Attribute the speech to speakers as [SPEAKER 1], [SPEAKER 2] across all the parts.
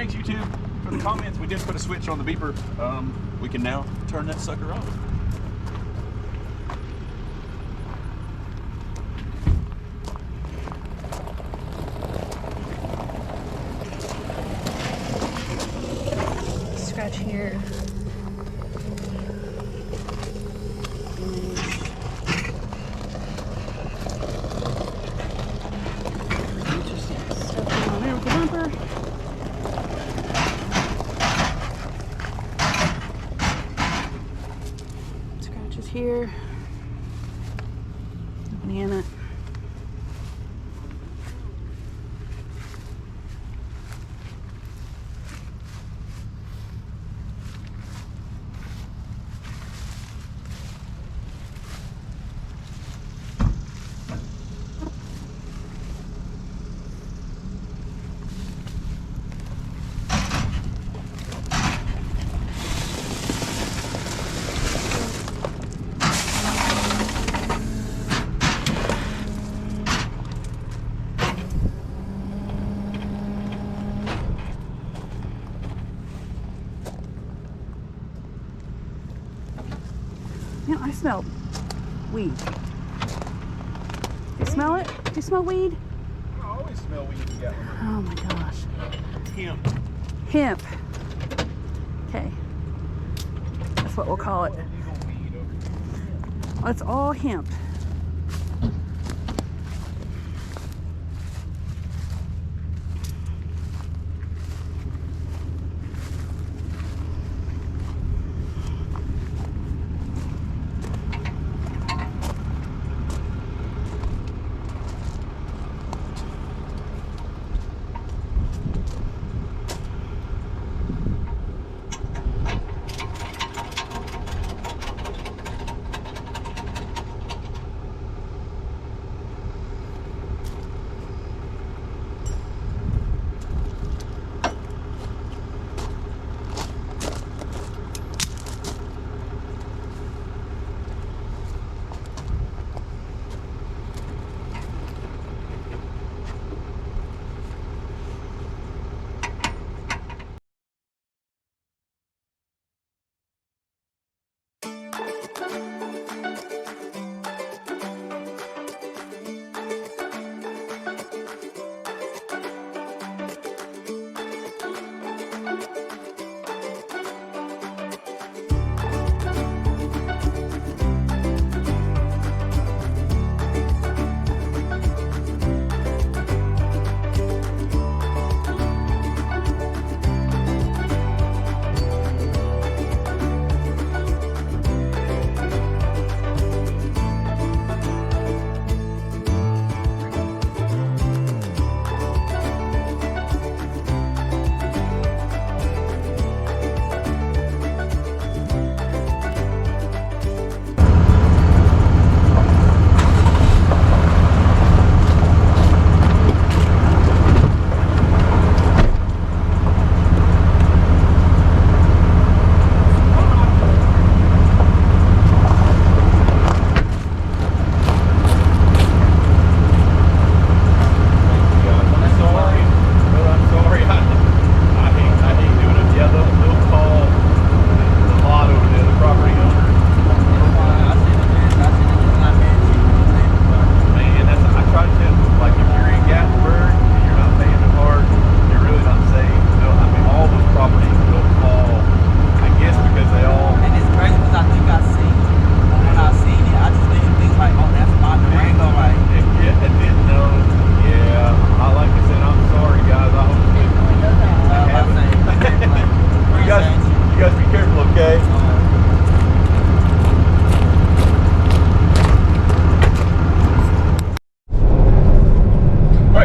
[SPEAKER 1] thanks YouTube for the comments. We did put a switch on the beeper. We can now turn that sucker off.
[SPEAKER 2] Scratch here. Here, banana. Yeah, I smell weed. Do you smell it? Do you smell weed?
[SPEAKER 1] I always smell weed. Yeah.
[SPEAKER 2] Oh my gosh.
[SPEAKER 1] Hemp.
[SPEAKER 2] Hemp. Okay. That's what we'll call it. It's all hemp.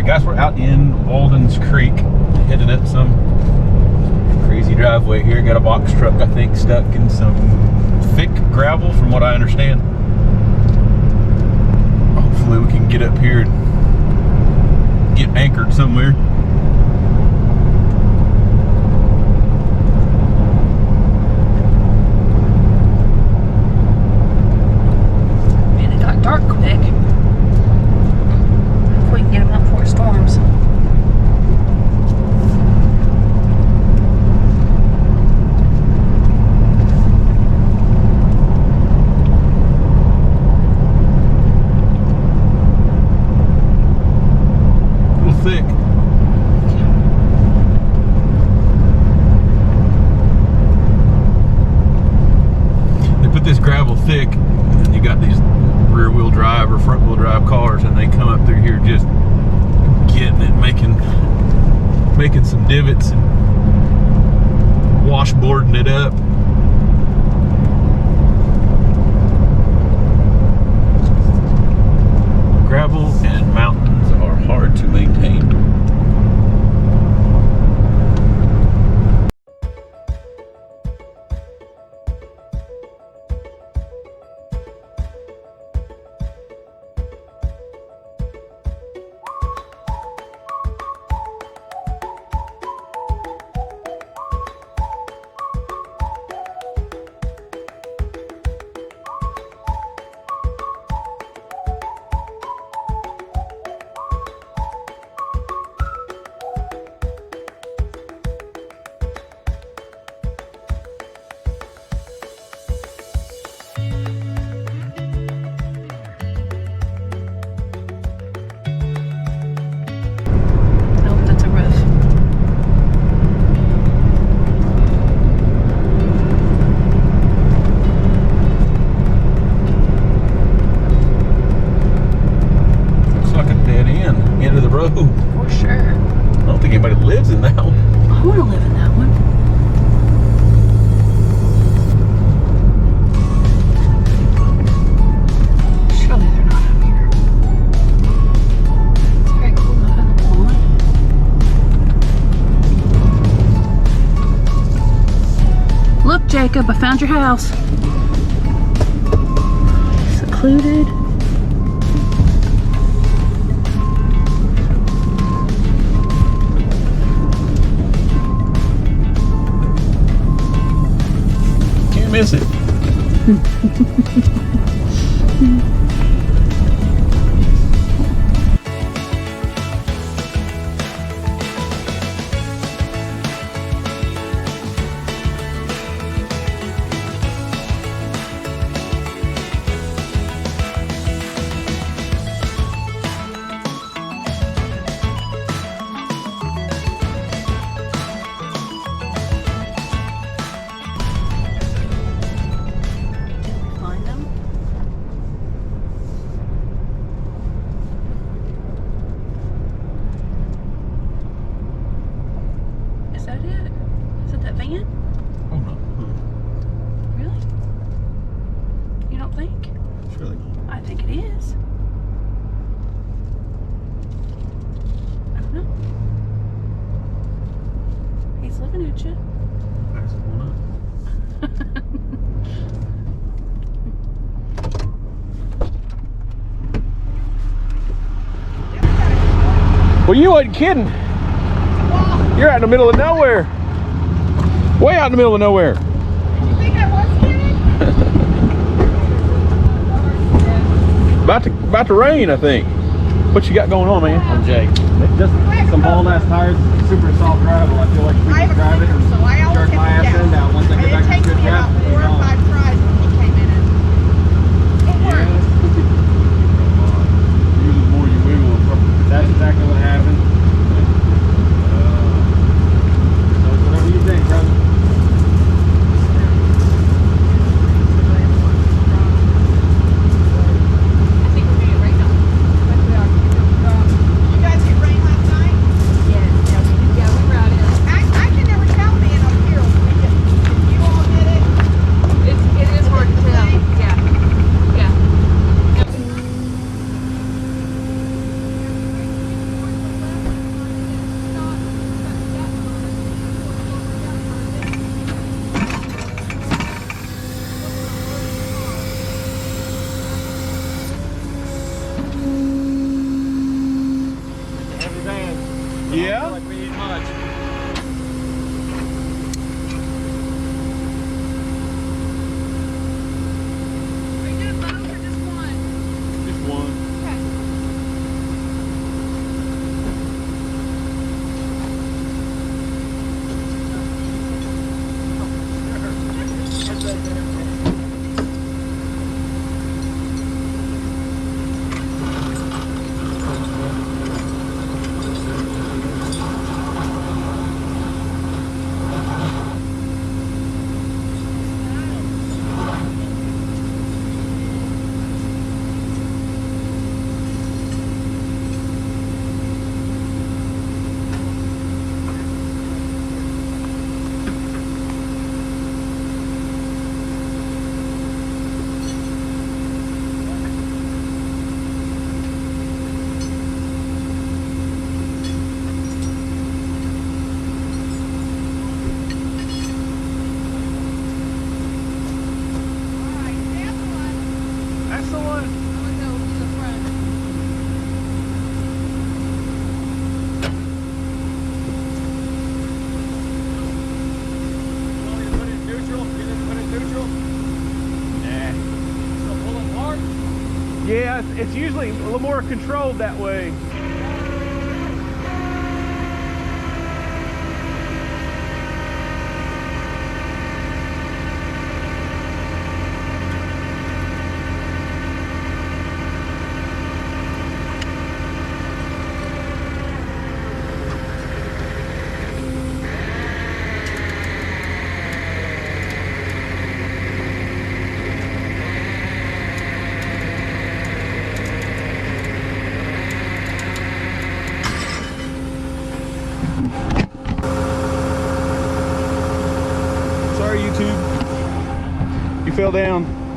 [SPEAKER 1] Guys, we're out in Walden's Creek, headed up some crazy driveway here. Got a box truck, I think, stuck in some thick gravel, from what I understand. Hopefully we can get up here and get anchored somewhere.
[SPEAKER 2] Man, it got dark quick. If we can get them out before storms.
[SPEAKER 1] this gravel thick, and you got these rear wheel drive or front wheel drive cars, and they come up through here just getting it, making some divots and washboarding it up. Gravel and mountains are hard to maintain.
[SPEAKER 2] For sure.
[SPEAKER 1] I don't think anybody lives in that one.
[SPEAKER 2] I want to live in that one. Surely they're not up here. It's very cool out on the pond. Look, Jacob, I found your house. Secluded.
[SPEAKER 1] Miss it.
[SPEAKER 2] Van?
[SPEAKER 1] Oh no.
[SPEAKER 2] Really? You don't think?
[SPEAKER 1] Surely not.
[SPEAKER 2] I think it is. I don't know. He's looking at you.
[SPEAKER 1] Pass it one up. Well, you wasn't kidding. You're out in the middle of nowhere. Way out in the middle of nowhere.
[SPEAKER 3] You think I was kidding?
[SPEAKER 1] About to rain, I think. What you got going on, man?
[SPEAKER 4] I'm Jake. Just some hauled ass tires, super soft gravel. I feel like we
[SPEAKER 3] I have
[SPEAKER 4] can
[SPEAKER 3] a
[SPEAKER 4] drive it
[SPEAKER 3] clicker,
[SPEAKER 4] and
[SPEAKER 3] so I always
[SPEAKER 4] jerk my
[SPEAKER 3] have
[SPEAKER 4] ass
[SPEAKER 3] to
[SPEAKER 4] in down. Once I get
[SPEAKER 3] It
[SPEAKER 4] back to
[SPEAKER 3] takes
[SPEAKER 4] good
[SPEAKER 3] me
[SPEAKER 4] gas,
[SPEAKER 3] about
[SPEAKER 4] we
[SPEAKER 3] 4 or
[SPEAKER 4] gone.
[SPEAKER 3] 5 tries when he came in. It worked.
[SPEAKER 4] Usually the more you wiggle, that's exactly what happened. So it's whatever you think, brother.
[SPEAKER 3] I think we're getting rain on. You guys get rain last night? Yeah, we were out in. I can never tell being up here. You all get it?
[SPEAKER 4] That's the one.
[SPEAKER 3] I'm gonna go to the front.
[SPEAKER 4] You want me to put it in neutral? Get it, put it in neutral? Nah. Still pulling hard? Yeah, it's usually a little more controlled that way. Sorry, YouTube. You fell down.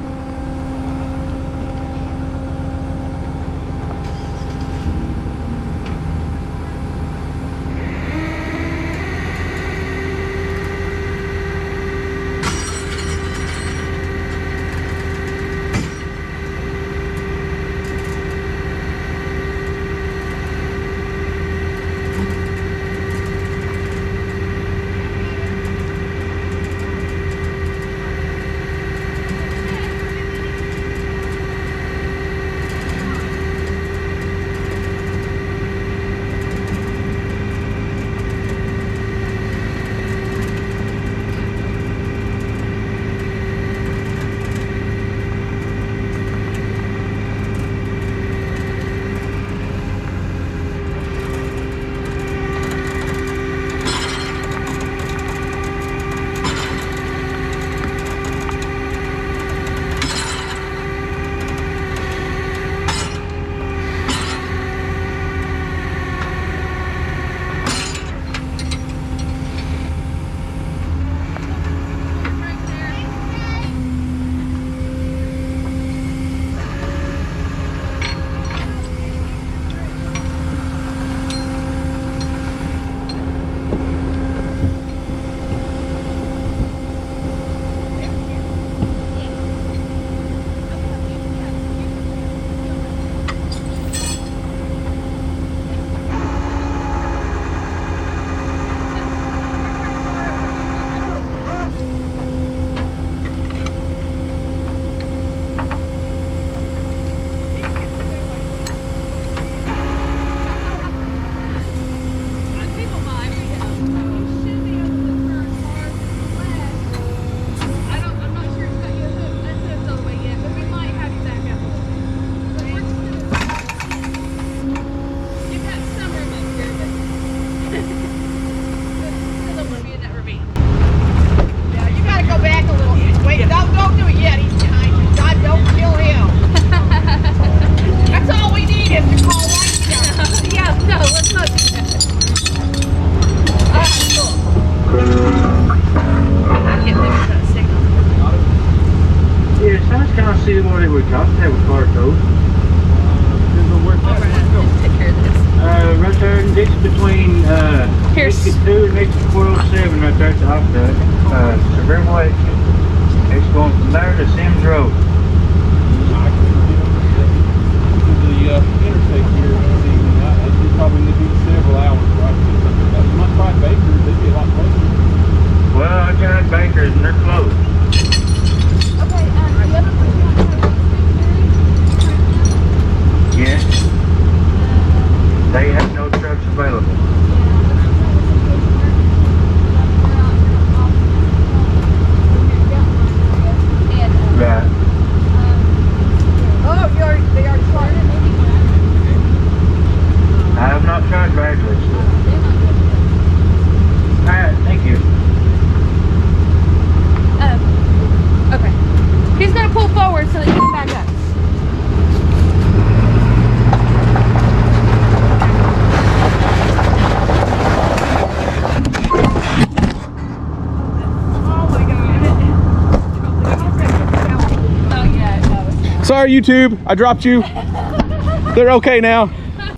[SPEAKER 5] see what it would cost to have a car towed.
[SPEAKER 3] Take care of this.
[SPEAKER 5] Right there, it's between
[SPEAKER 3] Here's
[SPEAKER 5] 62 and exit 407 right there at the Octa. So very much, it's going from there to Sims Road.
[SPEAKER 1] The interstate here this evening, it probably need to be several hours, right? You might try Baker's, they'd be a lot closer.
[SPEAKER 5] Well, I tried Baker's and they're closed.
[SPEAKER 3] okay, the other one you want to
[SPEAKER 5] Yes. They have no trucks available. Right.
[SPEAKER 3] Oh, they already started?
[SPEAKER 5] I have not tried Baker's. Alright, thank you.
[SPEAKER 3] Okay. He's gonna pull forward so that you can back up.
[SPEAKER 4] Sorry, YouTube. I dropped you. They're okay now.
[SPEAKER 3] Oh,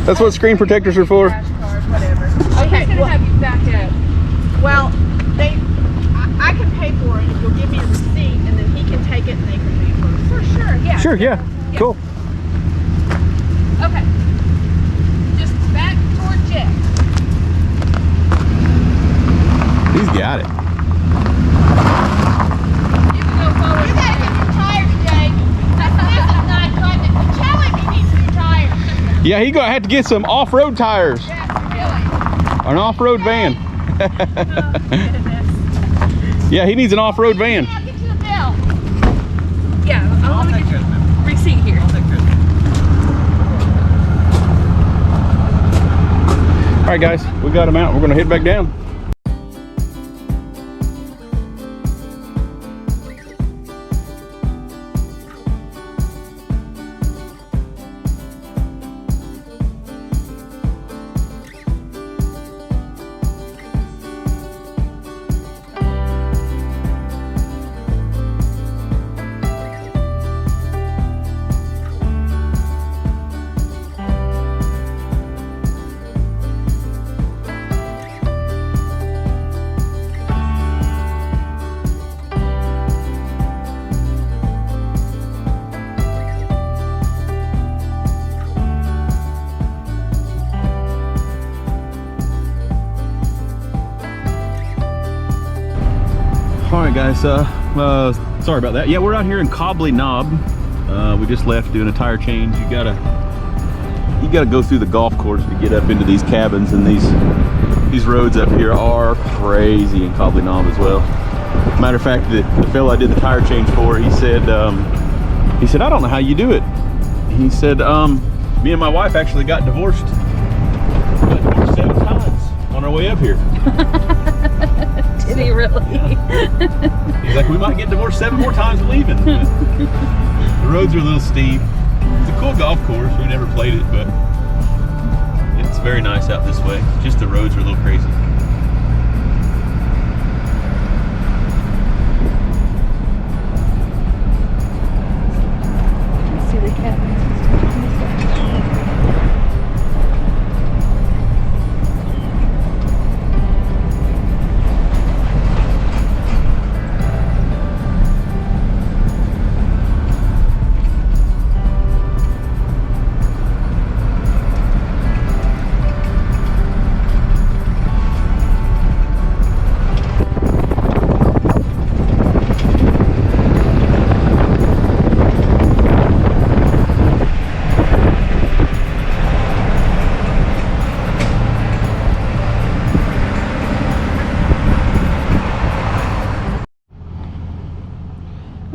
[SPEAKER 4] That's what screen protectors are for.
[SPEAKER 3] Crash cars, whatever. to have you back up.
[SPEAKER 6] Well, I can pay for it if you'll give me a receipt, and then he can take it and they can pay for it.
[SPEAKER 3] For sure, yeah.
[SPEAKER 1] Sure, yeah. Cool.
[SPEAKER 3] Okay. Just back toward Jeff.
[SPEAKER 1] He's got it.
[SPEAKER 3] You can go forward.
[SPEAKER 6] You gotta get your tires, Jake. This is not coming. Tell him he needs new tires.
[SPEAKER 1] Yeah, he's gonna have to get some off-road tires.
[SPEAKER 3] Yeah, really.
[SPEAKER 1] An off-road van. Yeah, he needs an off-road van.
[SPEAKER 6] I'll get you the bill.
[SPEAKER 3] Yeah, I'll get your receipt here.
[SPEAKER 1] All right, guys, we got him out. We're gonna head back down. All right, guys, sorry about that. Yeah, we're out here in Cobbly Knob. We just left doing a tire change. You gotta go through the golf course to get up into these cabins, and these roads up here are crazy in Cobbly Knob as well. Matter of fact, the fellow I did the tire change for, he said I don't know how you do it. He said, me and my wife actually got divorced 7 times on our way up here.
[SPEAKER 2] Did he really?
[SPEAKER 1] Yeah. He's like, we might get divorced 7 more times leaving. But the roads are a little steep. It's a cool golf course. We never played it, but it's very nice out this way. Just the roads are a little crazy.
[SPEAKER 2] See the cabins.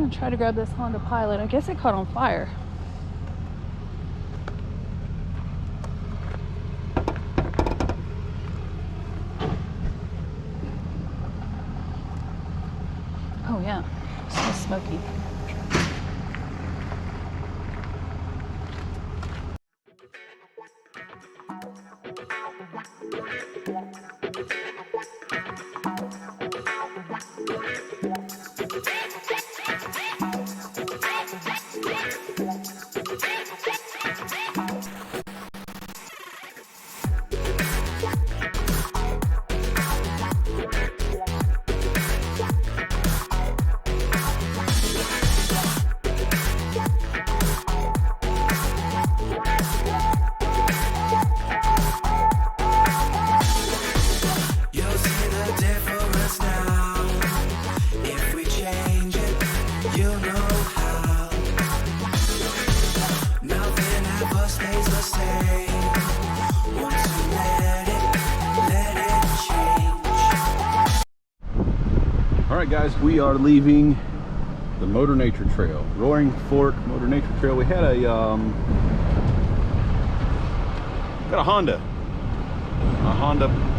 [SPEAKER 2] Try to grab this Honda Pilot. I guess it caught on fire. Oh yeah, it smells smoky.
[SPEAKER 1] Alright guys, we are leaving the Motor Nature Trail, Roaring Fork Motor Nature Trail. We had a Honda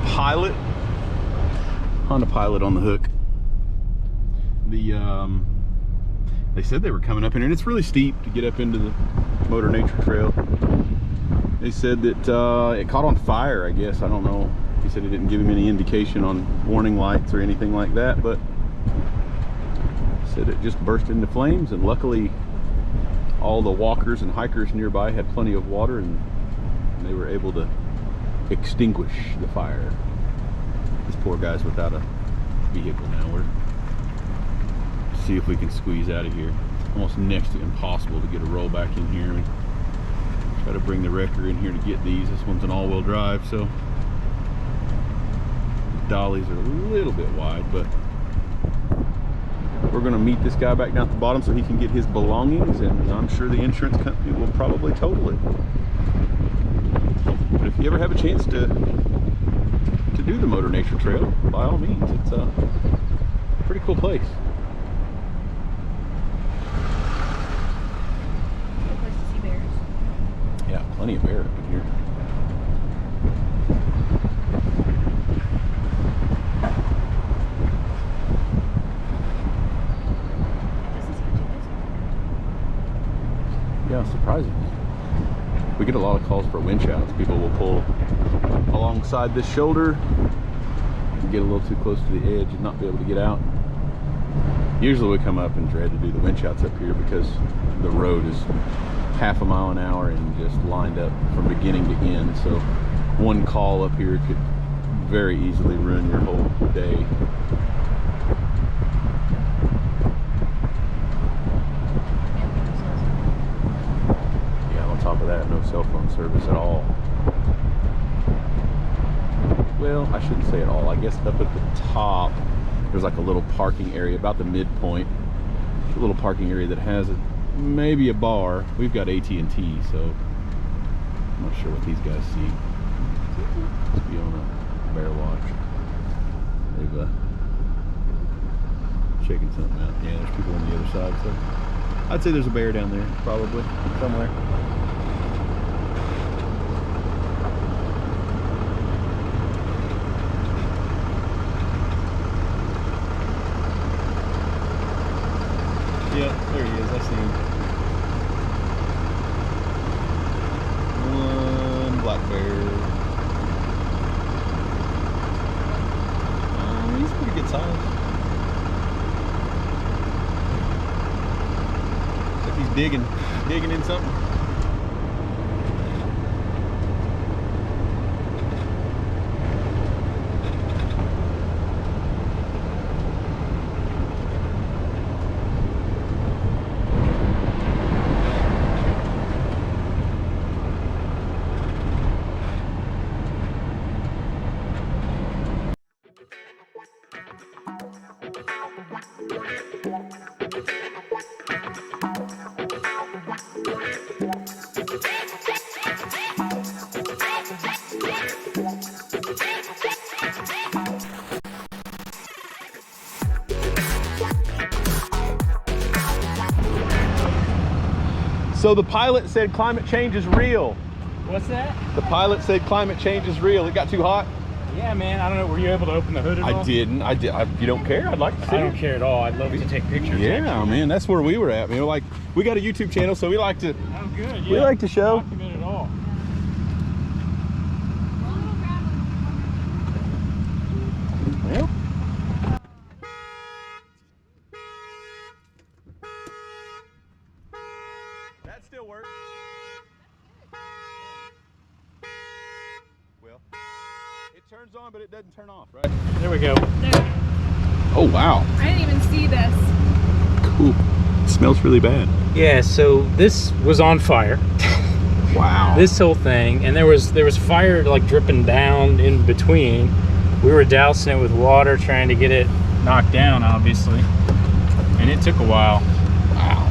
[SPEAKER 1] Pilot on the hook. They said they were coming up in here, and it's really steep to get up into the Motor Nature Trail. They said that it caught on fire, I guess. I don't know. He said he didn't give him any indication on warning lights or anything like that, but said it just burst into flames, and luckily all the walkers and hikers nearby had plenty of water, and they were able to extinguish the fire. This poor guy's without a vehicle now. We're see if we can squeeze out of here. Almost next to impossible to get a roll back in here. We try to bring the wrecker in here to get these. This one's an all-wheel drive, so the dollies are a little bit wide, but we're gonna meet this guy back down at the bottom so he can get his belongings, and I'm sure the insurance company will probably total it. But if you ever have a chance to do the Motor Nature Trail, by all means, it's a pretty cool place.
[SPEAKER 3] Good place to see bears.
[SPEAKER 1] Yeah, plenty of bear up in here. Yeah, surprisingly. We get a lot of calls for winch outs. People will pull alongside this shoulder and get a little too close to the edge and not be able to get out. Usually we come up and dread to do the winch outs up here because the road is half a mile an hour and just lined up from beginning to end. So one call up here could very easily ruin your whole day. On top of that, no cell phone service at all. Well, I shouldn't say at all. I guess up at the top there's like a little parking area about the midpoint, a little parking area that has maybe a bar. We've got AT&T, so I'm not sure what these guys see. Must be on a bear watch. They've shaking something out. Yeah, there's people on the other side, so I'd say there's a bear down there, probably somewhere. Yeah, there he is. I see him. One black bear. He's pretty good size. Looks like he's digging in something. So the pilot said climate change is real.
[SPEAKER 4] What's that?
[SPEAKER 1] The pilot said climate change is real. It got too hot.
[SPEAKER 4] Yeah, man. I don't know. Were you able to open the hood at all?
[SPEAKER 1] I didn't. If you don't care, I'd like to see
[SPEAKER 4] I don't care at all. I'd love to take pictures.
[SPEAKER 1] Yeah, man. That's where we were at. Man, like we got a YouTube channel, so we like to.
[SPEAKER 4] Oh, good. Yeah.
[SPEAKER 1] We like to show.
[SPEAKER 4] Document it all.
[SPEAKER 1] Well. That still works. Well, it turns on, but it doesn't turn off, right?
[SPEAKER 4] There we go.
[SPEAKER 3] There.
[SPEAKER 1] Oh, wow.
[SPEAKER 3] I didn't even see this.
[SPEAKER 1] Cool. It smells really bad.
[SPEAKER 4] Yeah, so this was on fire.
[SPEAKER 1] Wow.
[SPEAKER 4] This whole thing, and there was fire like dripping down in between. We were dousing it with water, trying to get it knocked down, obviously, and it took a while.
[SPEAKER 1] Wow.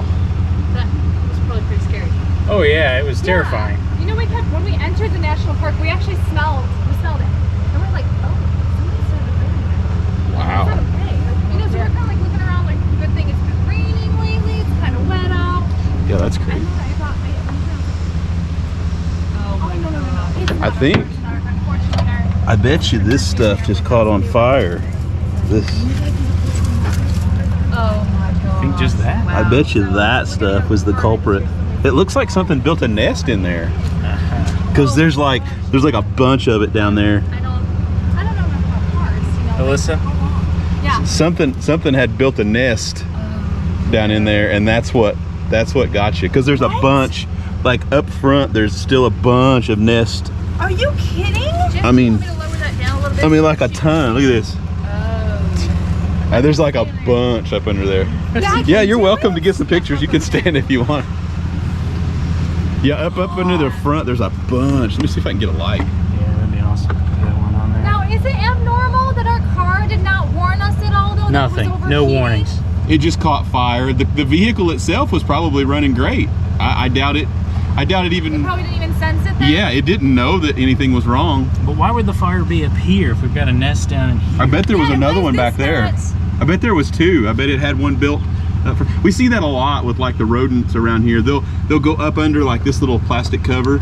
[SPEAKER 3] That was probably pretty scary.
[SPEAKER 4] Oh yeah, it was terrifying.
[SPEAKER 3] You know, when we entered the national park, we actually smelled it, and we're like, oh, somebody started burning that.
[SPEAKER 1] Wow.
[SPEAKER 3] It's not okay. You know, so we're kind of like looking around, like, good thing it's been raining lately. It's kind of wet out.
[SPEAKER 1] Yeah, that's
[SPEAKER 3] And
[SPEAKER 1] crazy.
[SPEAKER 3] then I thought, oh my god. It's
[SPEAKER 1] I
[SPEAKER 3] not
[SPEAKER 1] think-
[SPEAKER 3] unfortunately,
[SPEAKER 1] I bet you this stuff just caught on fire. This.
[SPEAKER 3] oh my god.
[SPEAKER 4] I think just that.
[SPEAKER 1] I bet you that stuff was the culprit. It looks like something built a nest in there. Because there's like a bunch of it down there.
[SPEAKER 3] I don't know about cars, you know.
[SPEAKER 4] Alyssa?
[SPEAKER 3] Yeah.
[SPEAKER 1] Something had built a nest down in there, and that's what got you. Because there's a bunch, like up front, there's still a bunch of nest.
[SPEAKER 3] Are you kidding?
[SPEAKER 1] I mean-
[SPEAKER 3] Want me to lower that down a little
[SPEAKER 1] I mean, like a ton. Look at this. And there's like a bunch up under there. Yeah, you're welcome to get some pictures. You can stand if you want. Yeah, up under the front, there's a bunch. Let me see if I can get a light.
[SPEAKER 4] Yeah, that'd be awesome. That one on there.
[SPEAKER 3] Now, is it abnormal that our car did not warn us at all, though?
[SPEAKER 4] Nothing.
[SPEAKER 3] That it was
[SPEAKER 4] No
[SPEAKER 3] overheating?
[SPEAKER 4] warnings.
[SPEAKER 1] It just caught fire. The vehicle itself was probably running great. I doubt it. I doubt it
[SPEAKER 3] It
[SPEAKER 1] even.
[SPEAKER 3] probably didn't even sense it then?
[SPEAKER 1] Yeah, it didn't know that anything was wrong.
[SPEAKER 4] But why would the fire be up here if we've got a nest down in here?
[SPEAKER 1] I bet there was
[SPEAKER 3] Yeah,
[SPEAKER 1] another
[SPEAKER 3] why
[SPEAKER 1] one
[SPEAKER 3] is
[SPEAKER 1] back
[SPEAKER 3] this
[SPEAKER 1] there.
[SPEAKER 3] not-
[SPEAKER 1] I bet there was two. I bet it had one built. We see that a lot with like the rodents around here. They'll go up under like this little plastic cover.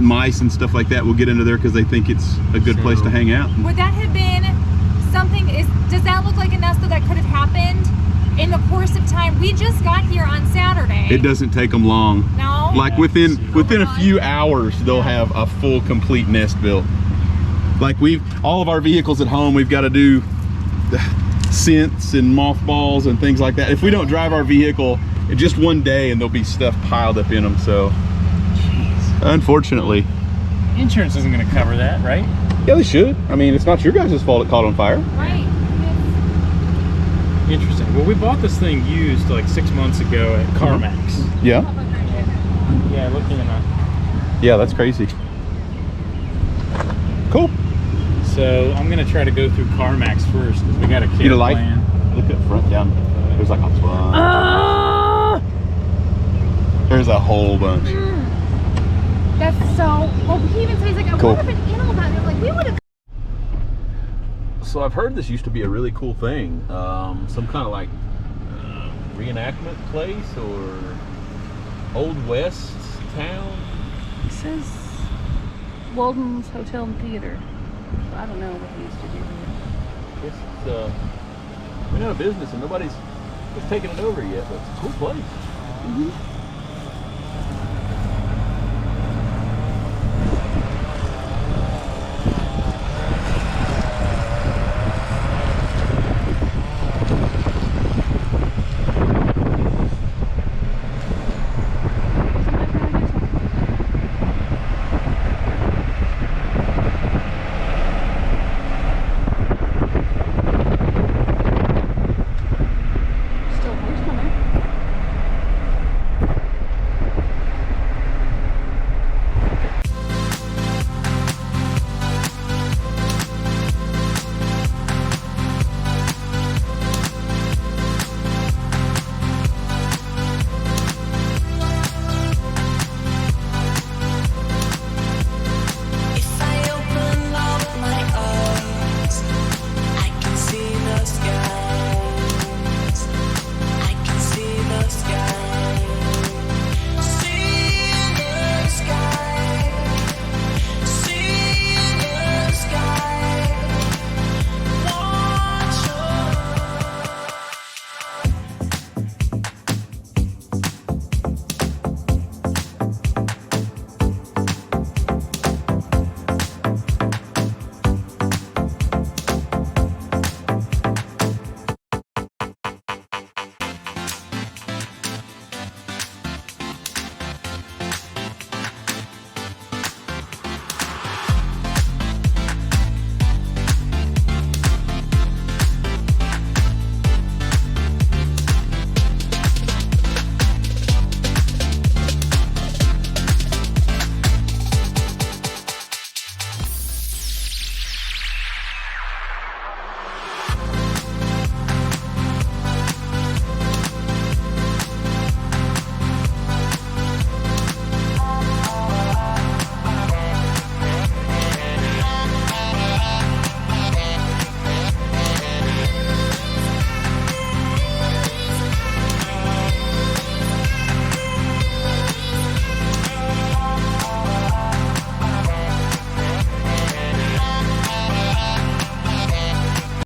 [SPEAKER 1] Mice and stuff like that will get into there because they think it's a good place to hang out.
[SPEAKER 3] Would that have been something, does that look like a nest that could have happened in the course of time? We just got here on Saturday.
[SPEAKER 1] It doesn't take them long.
[SPEAKER 3] No?
[SPEAKER 1] Like within a few hours, they'll have a full, complete nest built. Like all of our vehicles at home, we've got to do scents and mothballs and things like that. If we don't drive our vehicle, just one day and there'll be stuff piled up in them. So, unfortunately.
[SPEAKER 4] Insurance isn't going to cover that, right?
[SPEAKER 1] Yeah, they should. I mean, it's not your guys' fault it caught on fire.
[SPEAKER 3] Right.
[SPEAKER 4] Interesting. Well, we bought this thing used like 6 months ago at CarMax.
[SPEAKER 1] Yeah.
[SPEAKER 4] Yeah, looking at that.
[SPEAKER 1] Yeah, that's crazy. Cool.
[SPEAKER 4] So I'm gonna try to go through CarMax first because we got a
[SPEAKER 1] Get a light.
[SPEAKER 4] plan.
[SPEAKER 1] Look at front down. There's like a bunch. There's a whole bunch.
[SPEAKER 3] That's so, well, he even says like, I
[SPEAKER 1] Cool.
[SPEAKER 3] would have been in all that. They're like, we would have.
[SPEAKER 1] So I've heard this used to be a really cool thing. Some kind of like reenactment place or Old West town.
[SPEAKER 2] It says Walden's Hotel and Theater. I don't know what he used to do here.
[SPEAKER 1] I guess it's went out of business and nobody's taken it over yet, but it's a cool place.